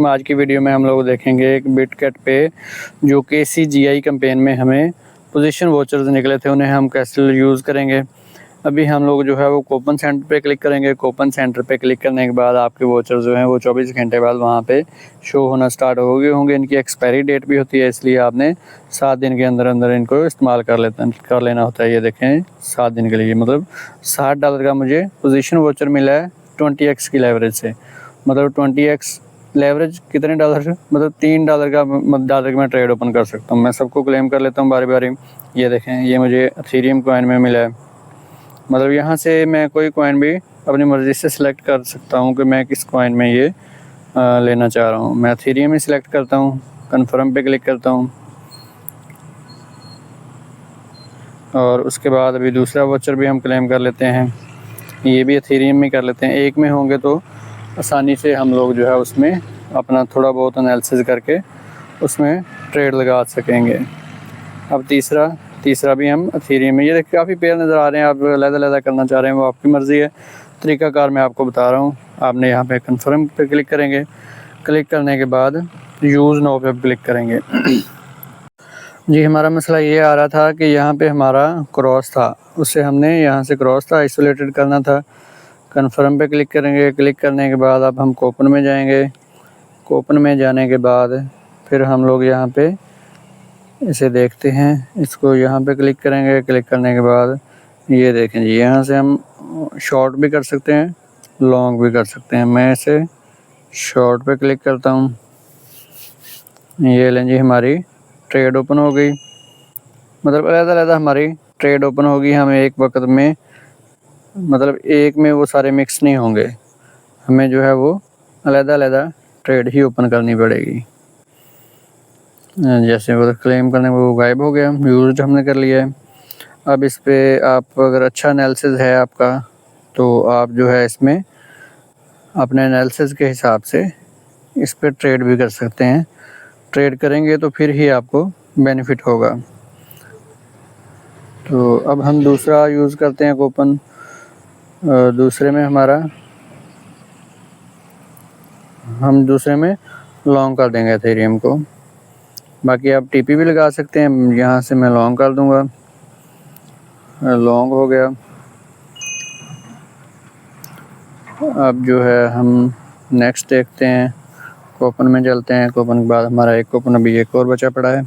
आज की वीडियो में हम लोग देखेंगे एक बिटकैट पे जो KCGI कैंपेन में हमें पोजीशन वोचर्स निकले थे, उन्हें हम कैसे यूज़ करेंगे। अभी हम लोग जो है वो कूपन सेंटर पे क्लिक करेंगे। कूपन सेंटर पे क्लिक करने के बाद आपके वोचर्स जो हैं वो 24 घंटे बाद वहाँ पे शो होना स्टार्ट हो गए होंगे। इनकी एक्सपायरी डेट भी होती है, इसलिए आपने 7 दिन के अंदर अंदर इनको इस्तेमाल कर लेना होता है। ये देखें 7 दिन के लिए, मतलब $60 का मुझे पोजीशन वोचर मिला है 20x की लेवरेज से। मतलब 20x लेवरेज कितने डॉलर, मतलब $3 का डॉलर मैं ट्रेड ओपन कर सकता हूँ। मैं सबको क्लेम कर लेता हूँ बारी बारी। ये देखें, ये मुझे एथेरियम कॉइन में मिला है। मतलब यहाँ से मैं कोई कॉइन भी अपनी मर्ज़ी से सिलेक्ट कर सकता हूँ कि मैं किस कॉइन में ये लेना चाह रहा हूँ। मैं एथेरियम ही सिलेक्ट करता हूँ, कन्फर्म पे क्लिक करता हूँ और उसके बाद अभी दूसरा वाचर भी हम क्लेम कर लेते हैं। ये भी एथेरियम में कर लेते हैं। एक में होंगे तो आसानी से हम लोग जो है उसमें अपना थोड़ा बहुत एनालिसिस करके उसमें ट्रेड लगा सकेंगे। अब तीसरा भी हम एथेरियम में, ये देखिए काफ़ी पेयर नज़र आ रहे हैं। आप अलग-अलग करना चाह रहे हैं वो आपकी मर्ज़ी है। तरीक़ाकार मैं आपको बता रहा हूँ। आपने यहाँ पे कन्फर्म पे क्लिक करेंगे। क्लिक करने के बाद यूज़ नाउ पे क्लिक करेंगे। जी, हमारा मसला ये आ रहा था कि यहाँ पे हमारा क्रॉस था, उससे हमने यहाँ से क्रॉस था आइसोलेटेड करना था। कन्फर्म पे क्लिक करेंगे। क्लिक करने के बाद अब हम कूपन में जाएंगे। कूपन में जाने के बाद फिर हम लोग यहाँ पे इसे देखते हैं, इसको यहाँ पे क्लिक करेंगे। क्लिक करने के बाद ये देखें जी, यहाँ से हम शॉर्ट भी कर सकते हैं, लॉन्ग भी कर सकते हैं। मैं इसे शॉर्ट पे क्लिक करता हूँ। ये लें जी, हमारी ट्रेड ओपन हो गई। मतलब अलग-अलग हमारी ट्रेड ओपन होगी। हमें एक वक्त में, मतलब एक में वो सारे मिक्स नहीं होंगे, हमें जो है वो अलग-अलग ट्रेड ही ओपन करनी पड़ेगी। जैसे वो क्लेम करने में वो गायब हो गया, यूज़ हमने कर लिया है। अब इस पे आप अगर अच्छा एनालिसिस है आपका तो आप जो है इसमें अपने एनालिसिस के हिसाब से इस पे ट्रेड भी कर सकते हैं। ट्रेड करेंगे तो फिर ही आपको बेनिफिट होगा। तो अब हम दूसरा यूज़ करते हैं कूपन। दूसरे में लॉन्ग कर देंगे एथेरियम को। बाकी आप टीपी भी लगा सकते हैं। यहाँ से मैं लॉन्ग कर दूंगा, लॉन्ग हो गया। अब जो है हम नेक्स्ट देखते हैं, कूपन में चलते हैं। कूपन के बाद हमारा एक कूपन अभी एक और बचा पड़ा है।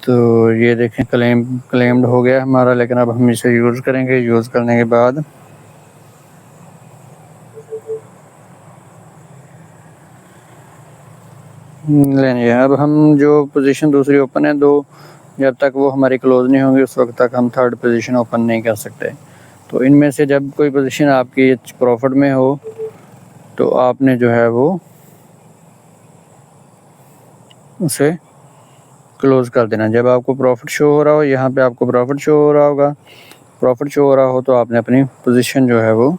तो ये देखें क्लेम्ड हो गया हमारा, लेकिन अब हम इसे यूज़ करेंगे। यूज़ करने के बाद लेंगे। अब हम जो पोजीशन दूसरी ओपन है दो, जब तक वो हमारी क्लोज नहीं होंगी उस वक्त तक हम थर्ड पोजीशन ओपन नहीं कर सकते। तो इनमें से जब कोई पोजीशन आपकी प्रॉफिट में हो तो आपने जो है वो उसे क्लोज़ कर देना। जब आपको प्रॉफिट शो हो रहा हो, यहाँ पे आपको प्रॉफिट शो हो रहा होगा, प्रॉफिट शो हो रहा हो तो आपने अपनी पोजीशन जो है वो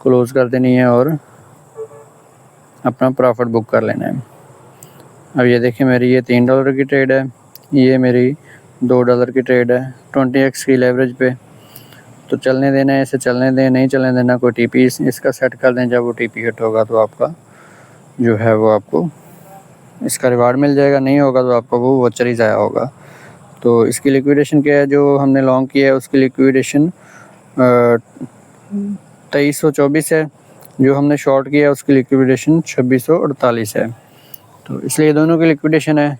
क्लोज़ कर देनी है और अपना प्रॉफिट बुक कर लेना है। अब ये देखिए, मेरी ये $3 की ट्रेड है, ये मेरी $2 की ट्रेड है 20x की लेवरेज पे। तो चलने देना है, इसे चलने दें, नहीं चलने देना। कोई टीपी इसका सेट कर दें। जब वो टीपी हिट होगा तो आपका जो है वो आपको इसका रिवार्ड मिल जाएगा, नहीं होगा तो आपका वो वोचर ही ज़ाया होगा। तो इसकी लिक्विडेशन क्या है, जो हमने लॉन्ग किया है उसकी लिक्विडेशन 2324 है। जो हमने शॉर्ट किया है उसकी लिक्विडेशन 2648 है। तो इसलिए दोनों की लिक्विडेशन है।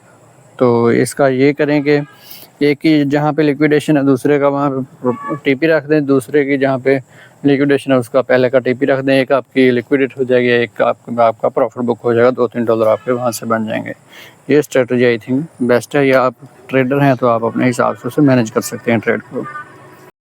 तो इसका ये करें कि एक की जहाँ पे लिक्विडेशन है दूसरे का वहाँ पे टीपी रख दें, दूसरे की जहाँ पे लिक्विडेशन है उसका पहले का टीपी रख दें। एक आपकी लिक्विडेट हो जाएगी, एक आपका प्रॉफिट बुक हो जाएगा, $2-3 आपके वहाँ से बन जाएंगे। ये स्ट्रेटजी आई थिंक बेस्ट है। या आप ट्रेडर हैं तो आप अपने हिसाब से उसे मैनेज कर सकते हैं ट्रेड को।